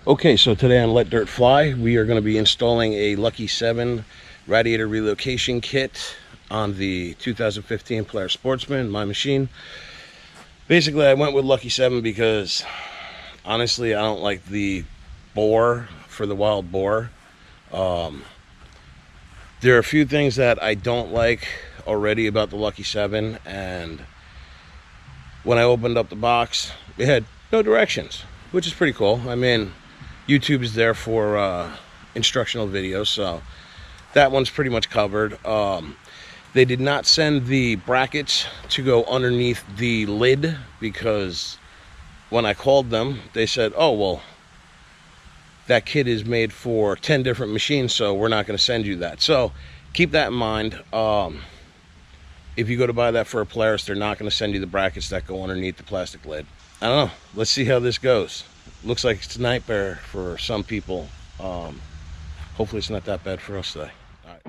Okay, so today on Let Dirt Fly, we are going to be installing a Lucky 7 radiator relocation kit on the 2015 Polaris Sportsman, my machine. Basically, I went with Lucky 7 because, honestly, I don't like the bore for the wild boar. There are a few things that I don't like already about the Lucky 7, and when I opened up the box, it had no directions, which is pretty cool. I mean, YouTube is there for instructional videos, so that one's pretty much covered. They did not send the brackets to go underneath the lid because when I called them, they said, oh, well, that kit is made for 10 different machines, so we're not going to send you that. So keep that in mind. If you go to buy that for a Polaris, they're not going to send you the brackets that go underneath the plastic lid. I don't know. Let's see how this goes. Looks like it's a nightmare for some people. Hopefully it's not that bad for us today. All right.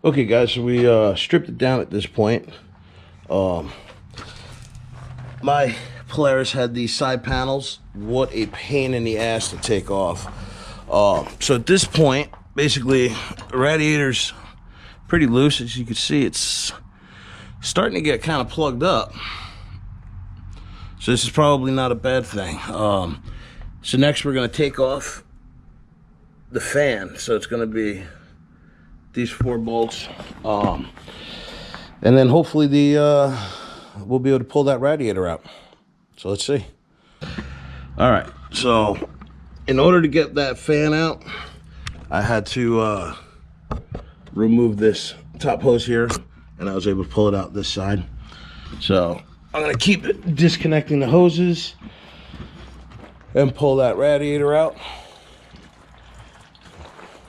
Okay guys, so we stripped it down at this point. My Polaris had these side panels. What a pain in the ass to take off. So at this point, basically, the radiator's pretty loose. As you can see, it's starting to get kind of plugged up. So this is probably not a bad thing. So next we're going to take off the fan. So it's going to be these 4 bolts, and then hopefully we'll be able to pull that radiator out. So let's see. All right, so in order to get that fan out, I had to remove this top hose here, and I was able to pull it out this side. So I'm gonna keep disconnecting the hoses and pull that radiator out.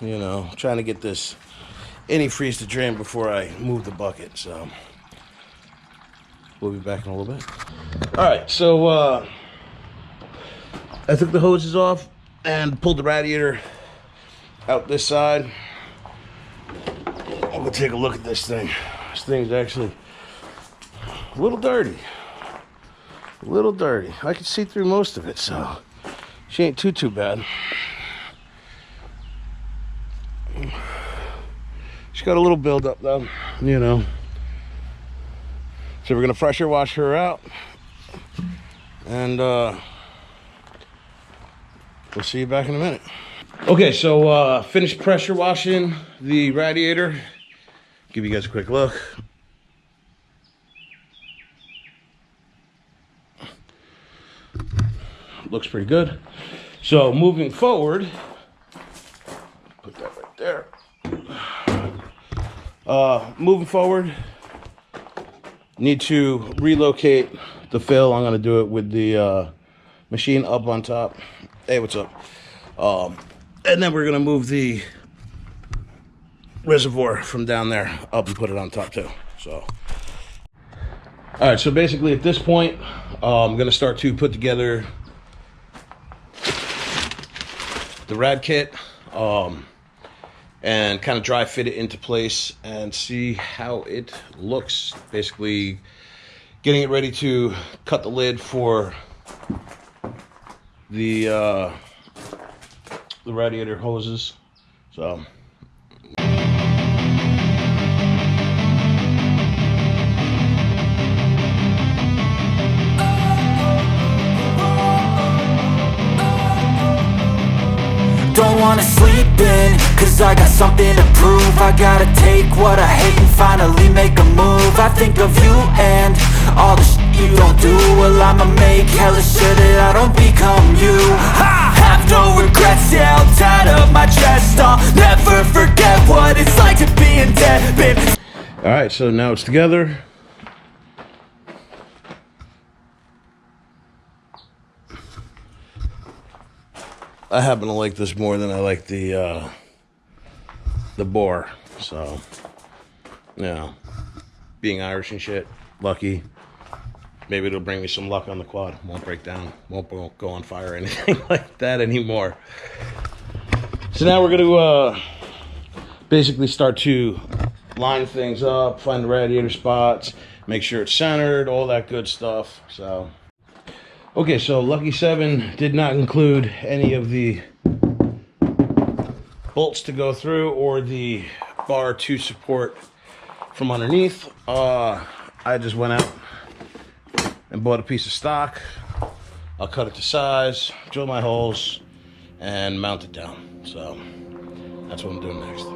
You know, trying to get this antifreeze to drain before I move the bucket. So we'll be back in a little bit. All right, so I took the hoses off and pulled the radiator out this side. I'm gonna take a look at this thing. This thing's actually a little dirty. A little dirty. I can see through most of it, so she ain't too bad. She's got a little buildup though, you know. So we're gonna pressure wash her out, and we'll see you back in a minute. Okay, so finished pressure washing the radiator. Give you guys a quick look. Looks pretty good. So moving forward, put that right there. Moving forward, need to relocate the fill. I'm gonna do it with the machine up on top. Hey, what's up? And then we're gonna move the reservoir from down there up and put it on top too. So, all right. So basically, at this point, I'm gonna start to put together the rad kit. And kind of dry fit it into place and see how it looks. Basically getting it ready to cut the lid for the radiator hoses. So wanna sleep in, cause I got something to prove. I gotta take what I hate and finally make a move. I think of you and all the shit you don't do. Well, I'ma make hella sure that I don't become you. I have no regrets, yeah, I'll tie it up my chest. I'll never forget what it's like to be in debt. Alright, so now it's together. I happen to like this more than I like the bore. So, you know, being Irish and shit, lucky. Maybe it'll bring me some luck on the quad. Won't break down. Won't go on fire or anything like that anymore. So now we're going to basically start to line things up, find the radiator spots, make sure it's centered, all that good stuff. So, okay, so Lucky 7 did not include any of the bolts to go through or the bar to support from underneath. I just went out and bought a piece of stock. I'll cut it to size, drill my holes, and mount it down. So that's what I'm doing next.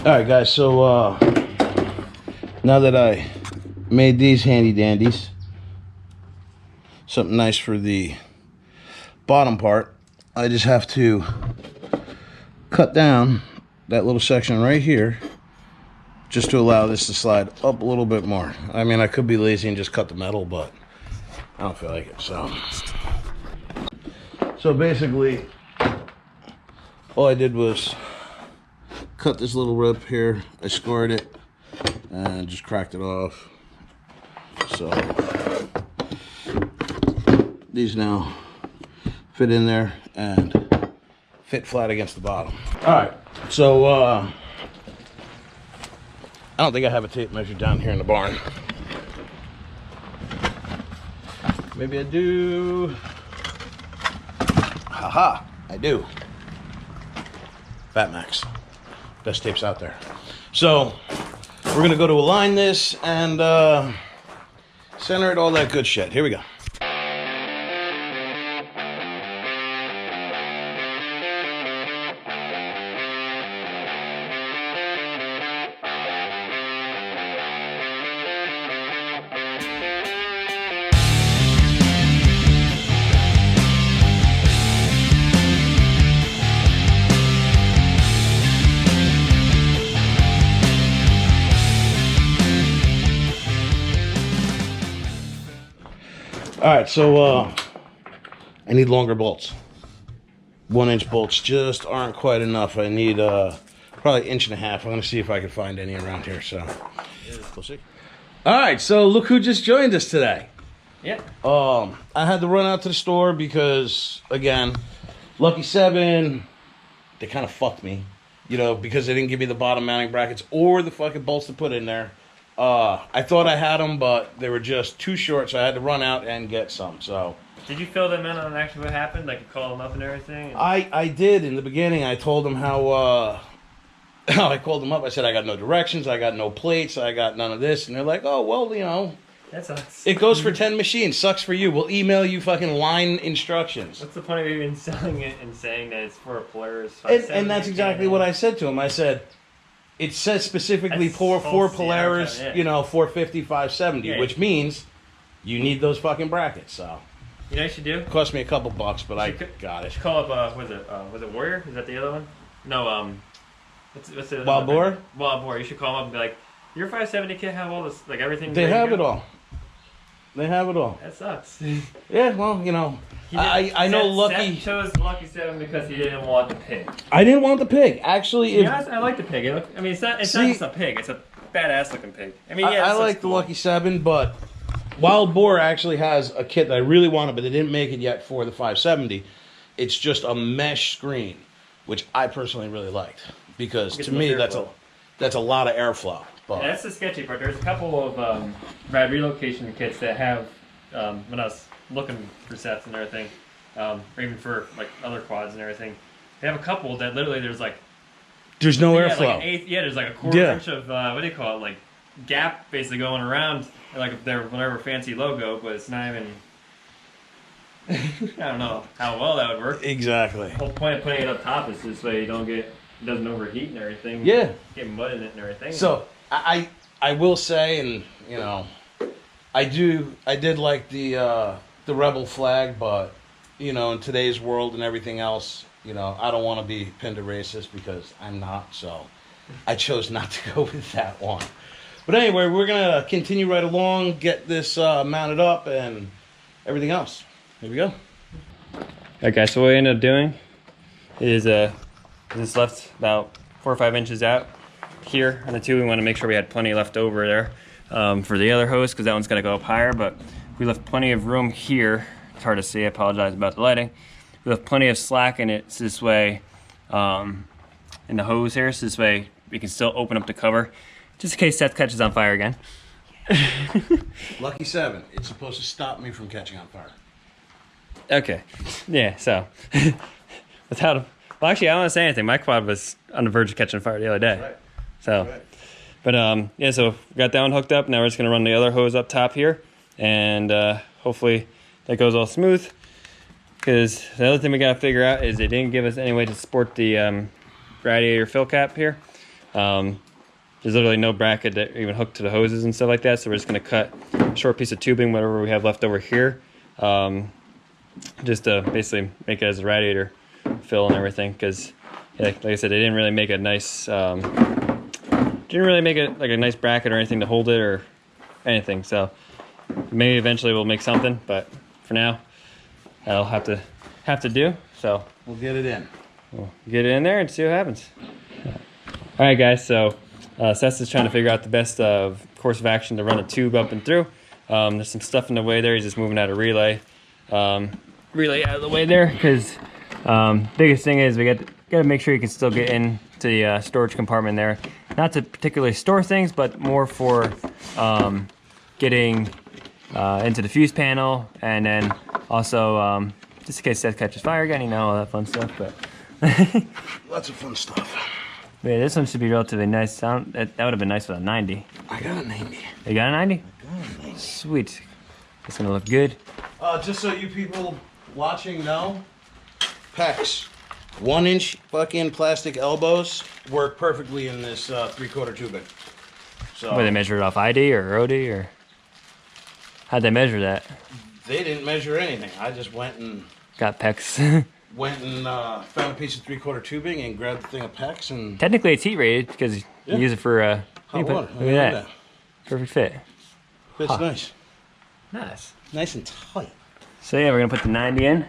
Alright guys, so now that I made these handy dandies, something nice for the bottom part, I just have to cut down that little section right here just to allow this to slide up a little bit more. I mean, I could be lazy and just cut the metal, but I don't feel like it. So basically all I did was cut this little rip here. I scored it and just cracked it off. So these now fit in there and fit flat against the bottom. All right, so I don't think I have a tape measure down here in the barn. Maybe I do. Haha, I do. Fat Max. Best tapes out there. So we're gonna go to align this and center it, all that good shit. Here we go. All right, so I need longer bolts. 1-inch bolts just aren't quite enough. I need probably 1.5 inches. I'm gonna see if I can find any around here. So we'll see. All right, so look who just joined us today. Yeah. I had to run out to the store because, again, Lucky 7, they kind of fucked me, you know, because they didn't give me the bottom mounting brackets or the fucking bolts to put in there. I thought I had them, but they were just too short, so I had to run out and get some. So, did you fill them in on actually what happened? Like you called them up and everything? I did in the beginning. I told them how I called them up. I said I got no directions, I got no plates, I got none of this, and they're like, "Oh well, you know, that sucks. It goes for 10 machines. Sucks for you. We'll email you fucking line instructions." What's the point of even selling it and saying that it's for a Polaris? And that's exactly what I said to him. I said, it says specifically for Polaris, yeah. You know, 450, 570, yeah. Which means you need those fucking brackets. So, you know what you should do? It cost me a couple bucks, but I got it. You should call up, was it Warrior? Is that the other one? No, what's the Wild Boar? Wild Boar. You should call them up and be like, your 570 kit have all this, like everything? They have it all. They have it all. That sucks. Yeah, well, you know, I know Lucky... Seth chose Lucky 7 because he didn't want the pig. I didn't want the pig. Actually, I like the pig. I mean, it's not just a pig. It's a badass looking pig. I mean, yeah, I like the Lucky 7, but Wild Boar actually has a kit that I really wanted, but they didn't make it yet for the 570. It's just a mesh screen. which I personally really liked because Get to the me most that's a lot of airflow. But Yeah, that's the sketchy part. There's a couple of rad relocation kits that have, when I was looking for sets and everything, or even for like other quads and everything, they have a couple that literally there's like there's no like airflow. an eighth, there's like a quarter inch of what do you call it, like gap basically going around like their whatever fancy logo, but it's not even. I don't know how well that would work. Exactly. The whole point of putting it up top is this way it doesn't overheat and everything. Yeah. Get mud in it and everything. So I will say, and you know, I did like the rebel flag, but you know, in today's world and everything else, you know, I don't want to be pinned to racist because I'm not. So I chose not to go with that one. But anyway, we're gonna continue right along, get this mounted up and everything else. Here we go. Alright guys, so what we ended up doing is this left about 4 or 5 inches out here on the tube. We want to make sure we had plenty left over there for the other hose because that one's going to go up higher, but we left plenty of room here. It's hard to see, I apologize about the lighting. We left plenty of slack in it so this way, in the hose here, so this way we can still open up the cover just in case Seth catches on fire again. Lucky 7. It's supposed to stop me from catching on fire. Okay, yeah, so well, actually, I don't want to say anything. My quad was on the verge of catching fire the other day. Right. So, Right. But yeah, so we got that one hooked up. Now we're just gonna run the other hose up top here, and hopefully that goes all smooth. Because the other thing we gotta figure out is they didn't give us any way to support the radiator fill cap here. There's literally no bracket that even hooked to the hoses and stuff like that. So we're just gonna cut a short piece of tubing, whatever we have left over here. Just to basically make it as a radiator fill and everything, because yeah, like I said, they didn't really make a nice like a nice bracket or anything to hold it or anything. So maybe eventually we'll make something, but for now that'll have to do. So We'll get it in. we'll get it in there and see what happens. All right guys, so Seth is trying to figure out the best course of action to run a tube up and through. There's some stuff in the way there. He's just moving out a relay out of the way there, because biggest thing is we got to make sure you can still get into the storage compartment there, not to particularly store things, but more for getting into the fuse panel, and then also just in case Seth catches fire again, you know, all that fun stuff. But Lots of fun stuff. yeah, this one should be relatively nice. That would have been nice with a 90. I got a 90. You got a 90? I got a 90. Sweet. It's gonna look good. Just so you people watching know, PEX, 1-inch fucking plastic elbows work perfectly in this 3/4 tubing. So Where they measure it off ID or OD, or how'd they measure that? they didn't measure anything. I just went and Got pecs. found a piece of 3/4 tubing and grabbed the thing of PEX and Technically, it's heat rated because you Yeah. use it for hot water. Look at that. Perfect fit. Fits Huh. nice. Nice. Nice and tight. So yeah, we're gonna put the 90 in,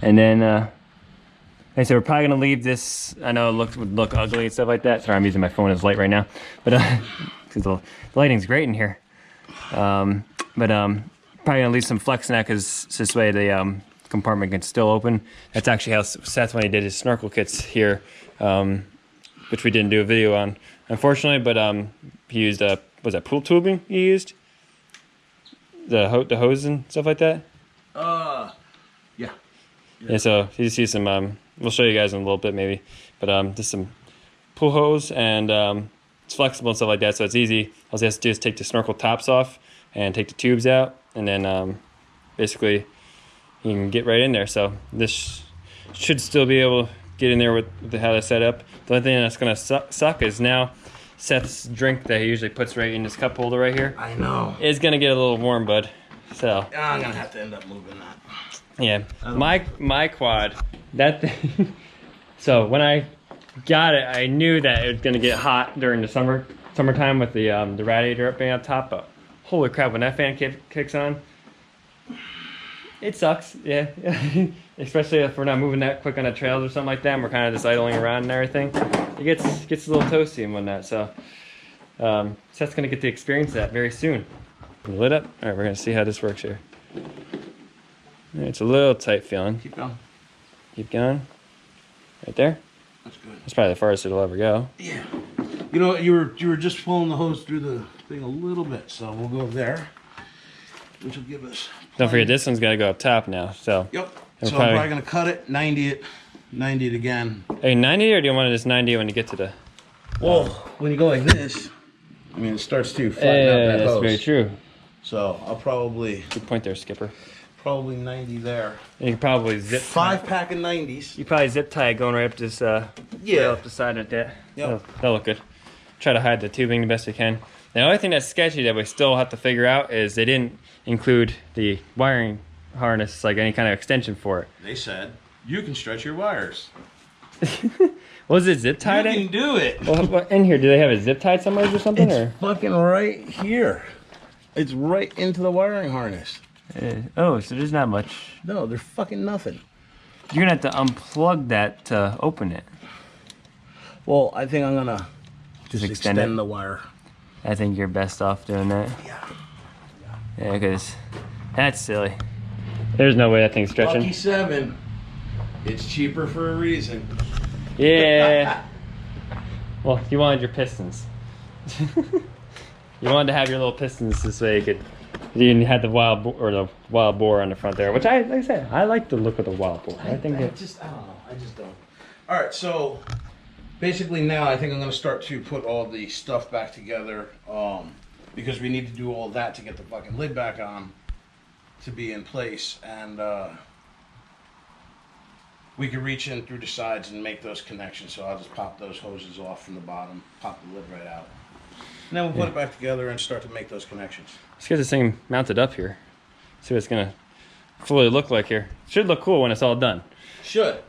and then like I said, we're probably gonna leave this. I know it would look ugly and stuff like that. Sorry, I'm using my phone as light right now, but because the lighting's great in here. Probably gonna leave some flex in that because this way the compartment can still open. That's actually how Seth, when he did his snorkel kits here, which we didn't do a video on, unfortunately, but he used was that pool tubing he used? The hose and stuff like that? Yeah. Yeah, so you see some, we'll show you guys in a little bit maybe, but just some pool hose, and it's flexible and stuff like that, so it's easy. All you have to do is take the snorkel tops off and take the tubes out, and then basically you can get right in there. So this should still be able to get in there with how that's set up. The only thing that's going to suck is now Seth's drink that he usually puts right in his cup holder right here I know. is going to get a little warm, bud. So I'm gonna have to end up moving that. yeah, my quad, that thing. So when I got it, I knew that it was gonna get hot during the summertime with the radiator being up top. But holy crap, when that fan kicks on, it sucks. Yeah, especially if we're not moving that quick on the trails or something like that. And we're kind of just idling around and everything. It gets a little toasty and whatnot. So Seth's gonna get to experience that very soon. Lit up. All right, we're gonna see how this works here. It's a little tight feeling. Keep going. Keep going. Right there. That's good. That's probably the farthest it'll ever go. Yeah. You know, you were just pulling the hose through the thing a little bit, so we'll go there, which will give us. Don't forget, this one's got to go up top now. So. Yep. So I'm probably gonna cut it, 90 it again. Hey, 90, or do you want to just 90 when you get to the? Well, when you go like this, I mean, it starts to flatten out that that's hose. very true. So I'll probably. Good point there, Skipper. Probably 90 there. You can probably zip tie. 5-pack of 90s. You probably zip tie it going right up this rail up the side of that. Yep. That'll look good. Try to hide the tubing the best we can. The only thing that's sketchy that we still have to figure out is they didn't include the wiring harness, like any kind of extension for it. They said you can stretch your wires. Was it zip tied? You can do it. Well, in here, do they have it zip tied somewhere or something? It's fucking right here. It's right into the wiring harness. Oh, so there's not much. No, they're fucking nothing. You're gonna have to unplug that to open it. Well, I think I'm gonna Just extend it? the wire. I think you're best off doing that. Yeah, because that's silly. There's no way that thing's stretching. Lucky 7. It's cheaper for a reason. Yeah. Well, you wanted your pistons. You wanted to have your little pistons this way you had the wild boar on the front there, which like I said, I like the look of the wild boar. I don't know. I just don't. All right, so basically now I think I'm going to start to put all the stuff back together because we need to do all that to get the fucking lid back on to be in place, and we can reach in through the sides and make those connections. So I'll just pop those hoses off from the bottom, pop the lid right out, and then we'll put it back together and start to make those connections. Let's get this thing mounted up here. See what it's gonna fully look like here. Should look cool when it's all done. Should.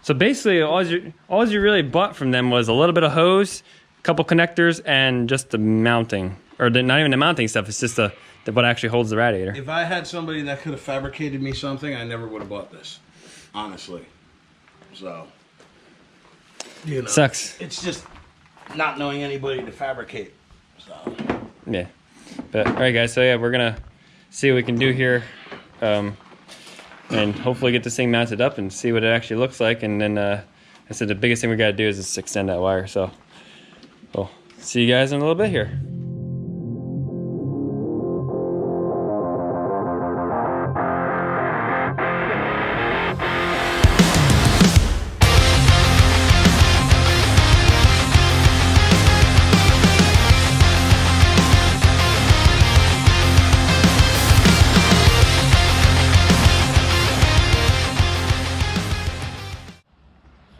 So basically, all you really bought from them was a little bit of hose, a couple connectors, and just the mounting, or not even the mounting stuff. It's just what actually holds the radiator. If I had somebody that could have fabricated me something, I never would have bought this, honestly. So, you know, Sucks. It's just not knowing anybody to fabricate. So. Yeah. But all right, guys. So yeah, we're gonna see what we can do here, and hopefully get this thing mounted up and see what it actually looks like. And then I said the biggest thing we gotta do is just extend that wire. So we'll see you guys in a little bit here.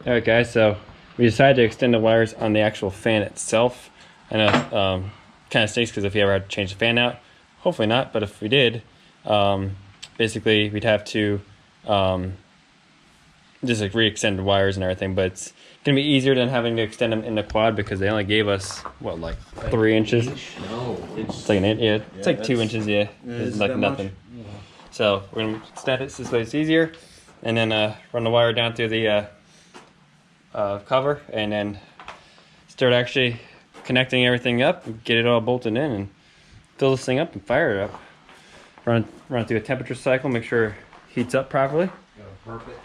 All right, guys, so we decided to extend the wires on the actual fan itself. I know kind of stinks because if you ever had to change the fan out, hopefully not, but if we did, basically we'd have to just like re-extend the wires and everything, but it's going to be easier than having to extend them in the quad because they only gave us, what, like 3 inches? No, It's like an inch, yeah. It's like 2 inches, yeah. It's like nothing. Yeah. So we're going to extend it this way it's easier, and then run the wire down through the cover, and then start actually connecting everything up, get it all bolted in, and fill this thing up and fire it up. Run it through a temperature cycle, make sure it heats up properly. Gotta burp it.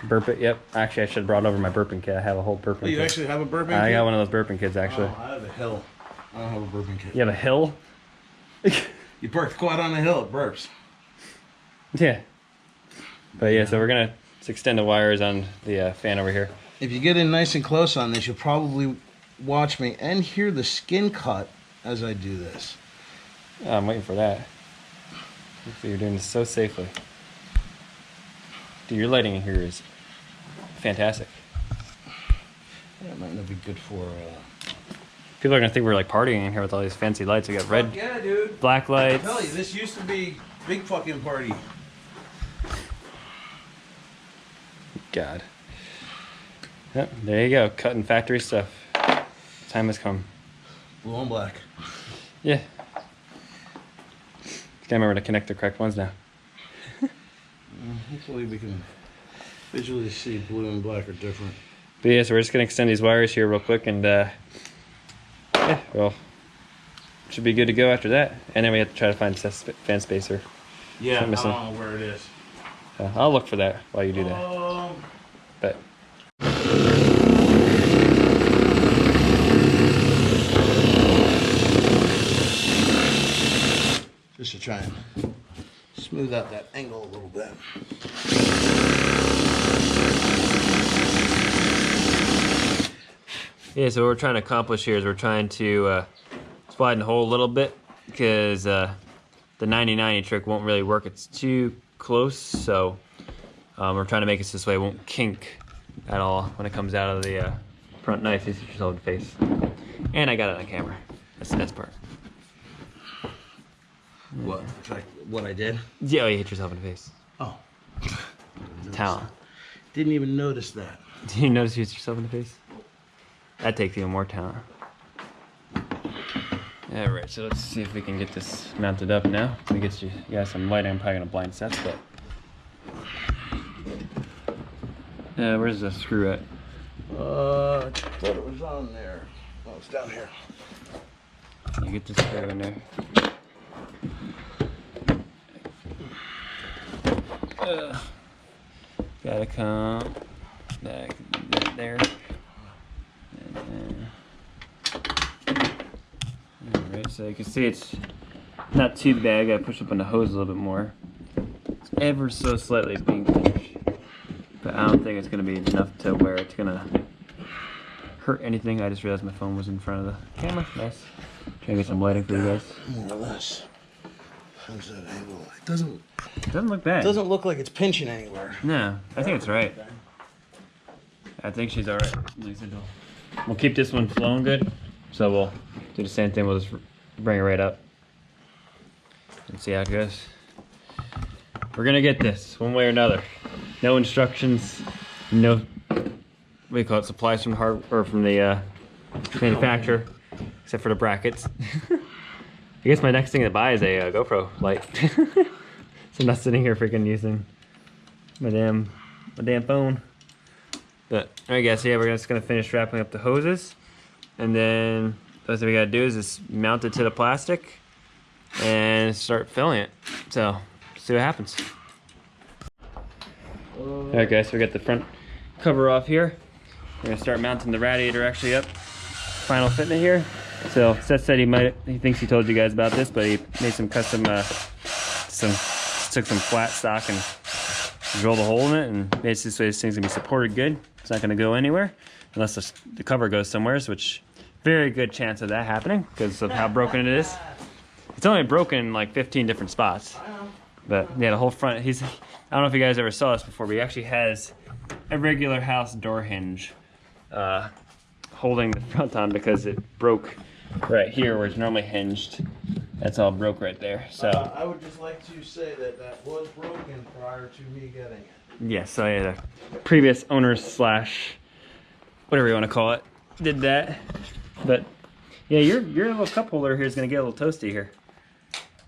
Burp it, yep. Actually, I should have brought over my burping kit. I have a whole burping kit. You actually have a burping kit? I got one of those burping kits, actually. Oh, I have a hill. I don't have a burping kit. You have a hill? You park the quad on a hill, it burps. Yeah. But yeah, so we're going to extend the wires on the fan over here. If you get in nice and close on this, you'll probably watch me and hear the skin cut as I do this. Oh, I'm waiting for that. Hopefully you're doing this so safely. Dude, your lighting in here is fantastic. That might not be good for... People are going to think we're like partying in here with all these fancy lights. We got red, yeah, dude. black lights. I tell you, this used to be big fucking party. God. Yep, there you go. Cutting factory stuff. Time has come. Blue and black. Yeah. Gotta remember to connect the correct ones now. Hopefully we can visually see blue and black are different. But yeah, so we're just gonna extend these wires here real quick, and yeah, well, should be good to go after that. And then we have to try to find Seth's fan spacer. Yeah, I don't missing. know where it is. I'll look for that while you do that. But try and smooth out that angle a little bit. Yeah, so what we're trying to accomplish here is we're trying to slide the hole a little bit because the 90-90 trick won't really work. It's too close, so we're trying to make it so this way it won't kink at all when it comes out of the front knife. You see yourself in the face. And I got it on camera. That's the best part. What? Like what I did? Yeah, you hit yourself in the face. Oh. Talent. Didn't even notice that. Did you notice you hit yourself in the face? That takes even more talent. Alright, so let's see if we can get this mounted up now. Let me get you guys some lighting. I'm probably gonna blind Seth, but where's the screw at? I thought it was on there. Oh, it's down here. You get the screw in there. Gotta come back there. Alright, so you can see it's not too bad. I gotta push up on the hose a little bit more. It's ever so slightly being pinched, but I don't think it's gonna be enough to where it's gonna hurt anything. I just realized my phone was in front of the camera. Nice. Trying to get some lighting for you guys. More or less. How's that angle? It doesn't look bad. It doesn't look like it's pinching anywhere. No, I think it's right. I think she's alright. We'll keep this one flowing good. So we'll do the same thing. We'll just bring it right up and see how it goes. We're gonna get this one way or another. No instructions, no, what do you call it, supplies from the manufacturer, except for the brackets. I guess my next thing to buy is a GoPro light. So I'm not sitting here freaking using my damn phone. But alright guys, so yeah, we're just gonna finish wrapping up the hoses, and then the last thing we gotta do is just mount it to the plastic and start filling it. So see what happens. Alright guys, so we got the front cover off here. We're gonna start mounting the radiator actually up. Final fitment here. So Seth said he thinks he told you guys about this, but he made some custom took some flat stock and drilled a hole in it, and basically so this thing's gonna be supported good. It's not gonna go anywhere unless the cover goes somewhere, which very good chance of that happening because of how broken it is. It's only broken in like 15 different spots. But yeah, the whole front, I don't know if you guys ever saw this before, but he actually has a regular house door hinge holding the front on because it broke right here where it's normally hinged. That's all broke right there. So I would just like to say that that was broken prior to me getting it. yeah, so yeah, the previous owners slash whatever you want to call it did that. But yeah, your little cup holder here is gonna get a little toasty here.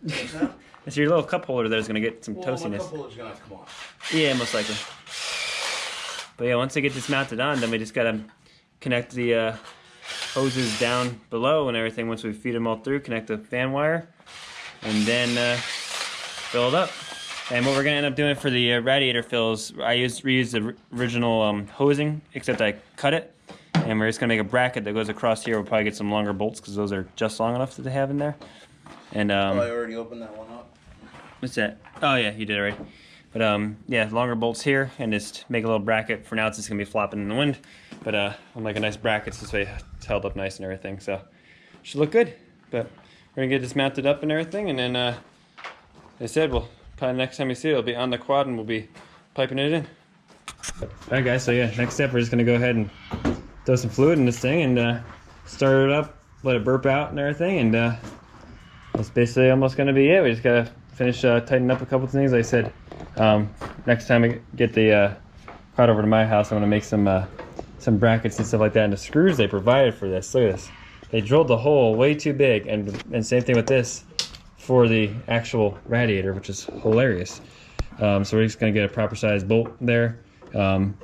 What's that? It's your little cup holder that's gonna get some toastiness. My cup holder's gonna have to come off. Yeah, most likely. But yeah, once I get this mounted on, then we just gotta connect the hoses down below and everything. Once we feed them all through, connect the fan wire, and then fill it up. And what we're gonna end up doing for the radiator fills, I reused the original hosing, except I cut it, and we're just gonna make a bracket that goes across here. We'll probably get some longer bolts because those are just long enough that they have in there. And I already opened that one up. what's that? Oh yeah, you did already. But yeah, longer bolts here, and just make a little bracket. For now, it's just gonna be flopping in the wind. But I'll make a nice bracket so this way it's held up nice and everything. So should look good. But we're gonna get this mounted up and everything, and then like I said, we'll probably next time you see it, it'll be on the quad, and we'll be piping it in. All right, guys. So yeah, next step, we're just gonna go ahead and throw some fluid in this thing and start it up, let it burp out and everything, and that's basically almost gonna be it. We just gotta finish tightening up a couple things. Like I said, next time I get the quad over to my house, I'm gonna make some brackets and stuff like that. And the screws they provided for this, look at this. They drilled the hole way too big, and same thing with this for the actual radiator, which is hilarious. So we're just gonna get a proper size bolt there to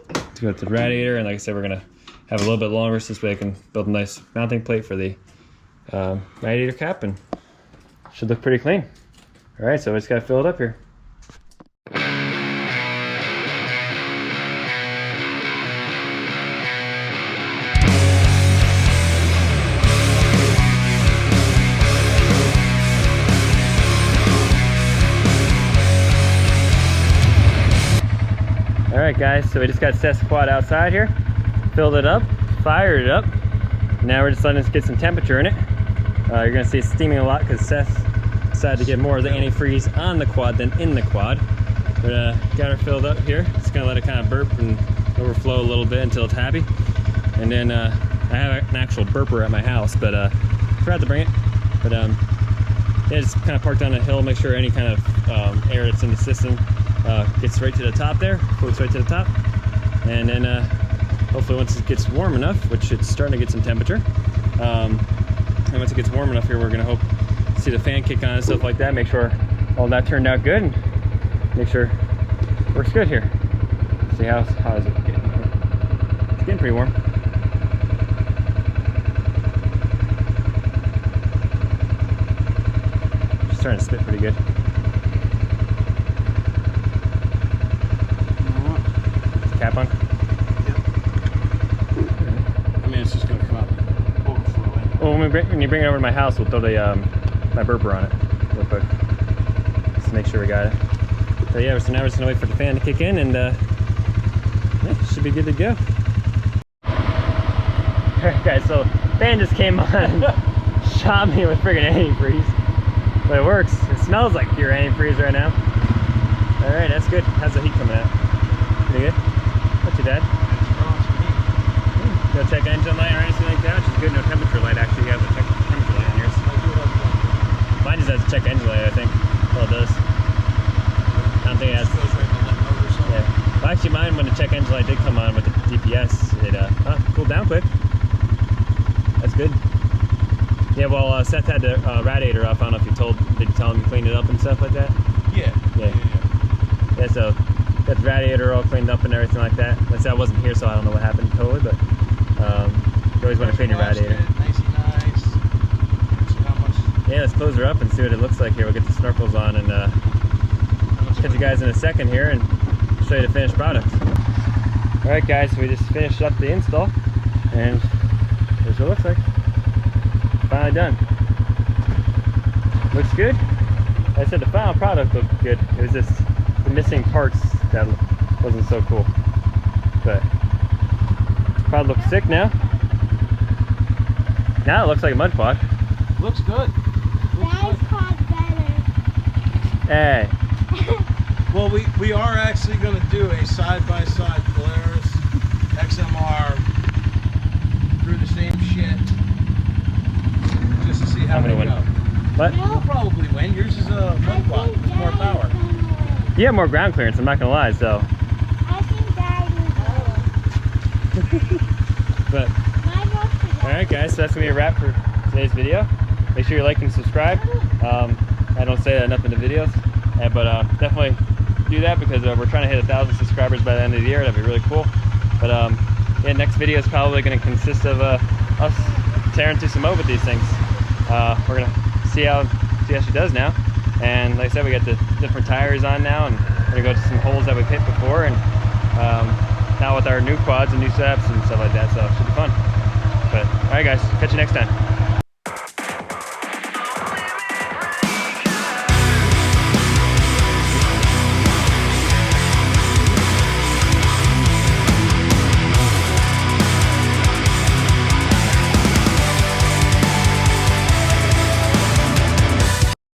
go to the radiator, and like I said, we're gonna have a little bit longer so this way I can build a nice mounting plate for the radiator cap, and should look pretty clean. All right, so we just gotta fill it up here. Alright guys, so we just got Seth's quad outside here. Filled it up, fired it up. Now we're just letting it get some temperature in it. You're gonna see it steaming a lot because Seth decided to get more of the antifreeze on the quad than in the quad. But got her filled up here. Just gonna let it kind of burp and overflow a little bit until it's happy. And then I have an actual burper at my house, but forgot to bring it. But yeah, just kind of parked on a hill, make sure any kind of air that's in the system gets right to the top there, floats right to the top. And then hopefully once it gets warm enough, which it's starting to get some temperature, and once it gets warm enough here, we're gonna hope to see the fan kick on and stuff like that, make sure all that turned out good, and make sure it works good here. See how is it getting? It's getting pretty warm. It's starting to spit pretty good. Cap on? I mean, it's just gonna come out overflowing. Well, when you bring it over to my house, we'll throw the my burper on it real quick, just to make sure we got it. So yeah, so now we're just gonna wait for the fan to kick in, and yeah, should be good to go. Alright guys, so fan just came on and shot me with friggin' antifreeze. But it works. It smells like pure antifreeze right now. Alright, that's good. How's the heat coming out? Pretty good? Not too bad. No check engine light or anything like that, which is good. No temperature light. Actually, you have a check temperature light on yours. Mine just has a check engine light, I think. Well, it does. I don't think it has. Yeah. Well, actually, mine, when the check engine light did come on with the DPS, it cooled down quick. That's good. Yeah, well, Seth had the radiator off. I don't know if did you tell him to clean it up and stuff like that? Yeah. Yeah, so got the radiator all cleaned up and everything like that. Like I said, I wasn't here, so I don't know what happened totally, but you always want to clean your radiator. Nice. Yeah, let's close her up and see what it looks like here. We'll get the snorkels on and catch you guys in a second here and show you the finished product. Alright guys, so we just finished up the install, and here's what it looks like. Finally done. Looks good. Like I said, the final product looked good. It was just the missing parts that wasn't so cool. But quad looks sick now. Now it looks like a mud quad. Looks good. That quad's better. Hey. Well, we are actually going to do a side-by-side Polaris XMR through the same shit, just to see how they go. What? You'll probably win. Yours is a mud quad with more power. You have more ground clearance, I'm not gonna lie, so. I think Dad will. But, alright guys, so that's gonna be a wrap for today's video. Make sure you like and subscribe. I don't say that enough in the videos, but definitely do that because we're trying to hit 1,000 subscribers by the end of the year. That'd be really cool. But yeah, next video is probably going to consist of us tearing through some mud with these things. We're gonna see how she does now. And like I said, we got the different tires on now, and we're gonna go to some holes that we've hit before, and now with our new quads and new setups and stuff like that, so it should be fun. But all right guys, catch you next time.